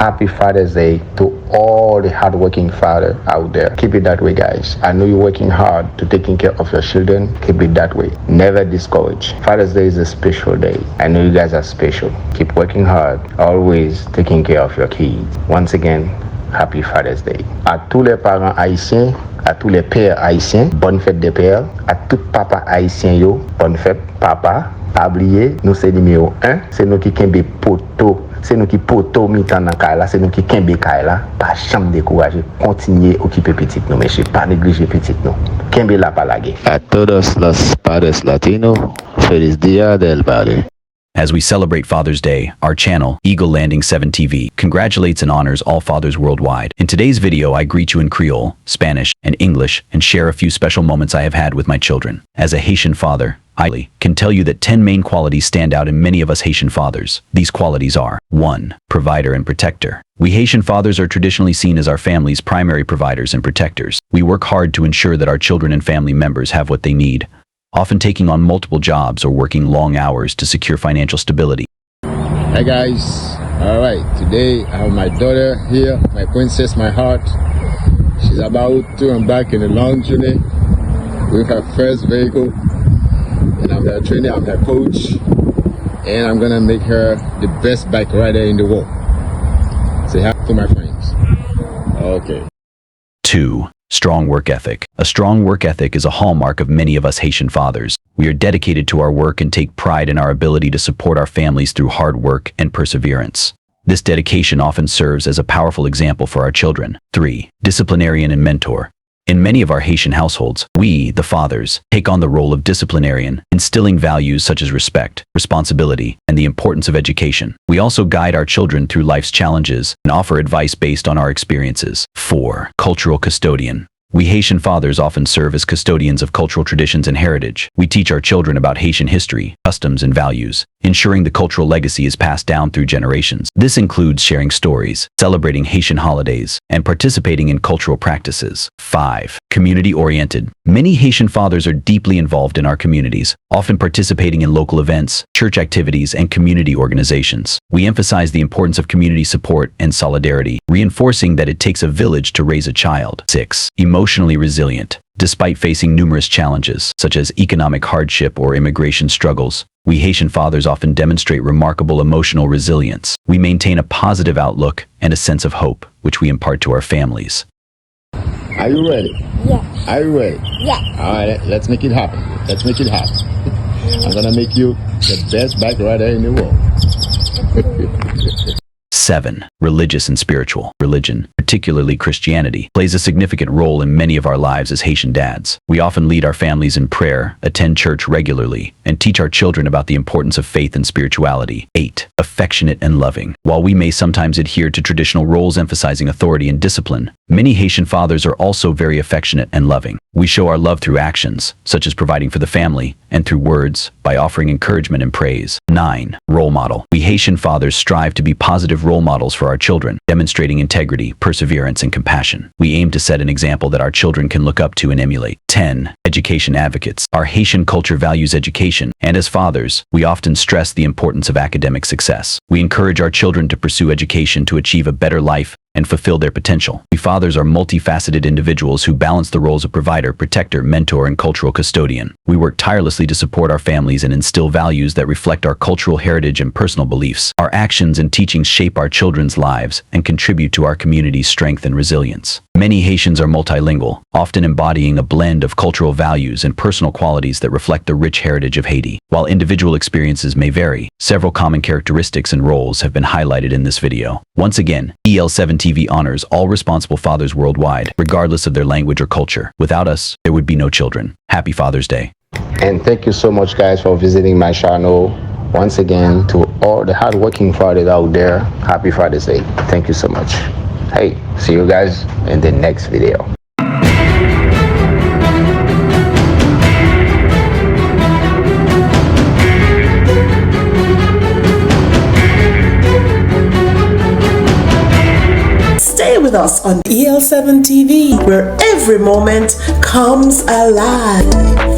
Happy Father's Day to all the hardworking father out there. Keep it that way, guys. I know you're working hard to taking care of your children. Keep it that way. Never discourage. Father's Day is a special day. I know you guys are special. Keep working hard. Always taking care of your kids. Once again, Happy Father's Day. À tous les parents haïtiens, à tous les pères haïtiens, bonne fête des pères. À tout papa haïtien yo, bonne fête papa. Pas oublier, nous c'est numéro 1, c'est nous qui kembe poto. C'est nous qui poto mitan dans kay c'est nous qui kembe kay la. Pas jamais décourager, continuer occuper petit nous, mais pas négliger petit nous. Kembe la pas laguer. A todos los padres latinos, feliz día del padre. As we celebrate Father's Day, our channel, Eagle Landing7 TV, congratulates and honors all fathers worldwide. In today's video, I greet you in Creole, Spanish, and English, and share a few special moments I have had with my children. As a Haitian father, I can tell you that 10 main qualities stand out in many of us Haitian fathers. These qualities are: 1. Provider and protector. We Haitian fathers are traditionally seen as our family's primary providers and protectors. We work hard to ensure that our children and family members have what they need, often taking on multiple jobs or working long hours to secure financial stability. Hi guys, alright, today I have my daughter here, my princess, my heart. She's about to embark in a long journey with her first vehicle, and I'm her trainer, I'm her coach, and I'm gonna make her the best bike rider in the world. Say hi to my friends. Okay. 2. Strong work ethic. A strong work ethic is a hallmark of many of us Haitian fathers. We are dedicated to our work and take pride in our ability to support our families through hard work and perseverance. This dedication often serves as a powerful example for our children. 3. Disciplinarian and mentor. In many of our Haitian households, we, the fathers, take on the role of disciplinarian, instilling values such as respect, responsibility, and the importance of education. We also guide our children through life's challenges and offer advice based on our experiences. 4. Cultural custodian. We Haitian fathers often serve as custodians of cultural traditions and heritage. We teach our children about Haitian history, customs, and values, ensuring the cultural legacy is passed down through generations. This includes sharing stories, celebrating Haitian holidays, and participating in cultural practices. 5. Community-oriented. Many Haitian fathers are deeply involved in our communities, often participating in local events, church activities, and community organizations. We emphasize the importance of community support and solidarity, reinforcing that it takes a village to raise a child. 6. Emotionally resilient. Despite facing numerous challenges, such as economic hardship or immigration struggles, we Haitian fathers often demonstrate remarkable emotional resilience. We maintain a positive outlook and a sense of hope, which we impart to our families. Are you ready? Yeah. Are you ready? Yeah. Alright, let's make it happen. Let's make it happen. I'm gonna make you the best bike rider in the world. 7. Religious and spiritual. Religion, particularly Christianity, plays a significant role in many of our lives as Haitian dads. We often lead our families in prayer, attend church regularly, and teach our children about the importance of faith and spirituality. 8. Affectionate and loving. While we may sometimes adhere to traditional roles emphasizing authority and discipline, many Haitian fathers are also very affectionate and loving. We show our love through actions, such as providing for the family, and through words, by offering encouragement and praise. 9. Role model. We Haitian fathers strive to be positive role models for our children, demonstrating integrity, perseverance, and compassion. We aim to set an example that our children can look up to and emulate. 10. Education advocates. Our Haitian culture values education, and as fathers, we often stress the importance of academic success. We encourage our children to pursue education to achieve a better life and fulfill their potential. We fathers are multifaceted individuals who balance the roles of provider, protector, mentor, and cultural custodian. We work tirelessly to support our families and instill values that reflect our cultural heritage and personal beliefs. Our actions and teachings shape our children's lives and contribute to our community's strength and resilience. Many Haitians are multilingual, often embodying a blend of cultural values and personal qualities that reflect the rich heritage of Haiti. While individual experiences may vary, several common characteristics and roles have been highlighted in this video. Once again, El7 TV honors all responsible fathers worldwide, regardless of their language or culture. Without us, there would be no children. Happy Father's Day. And thank you so much, guys, for visiting my channel. Once again, to all the hardworking fathers out there, Happy Father's Day. Thank you so much. Hey, see you guys in the next video. Stay with us on El7 TV, where every moment comes alive.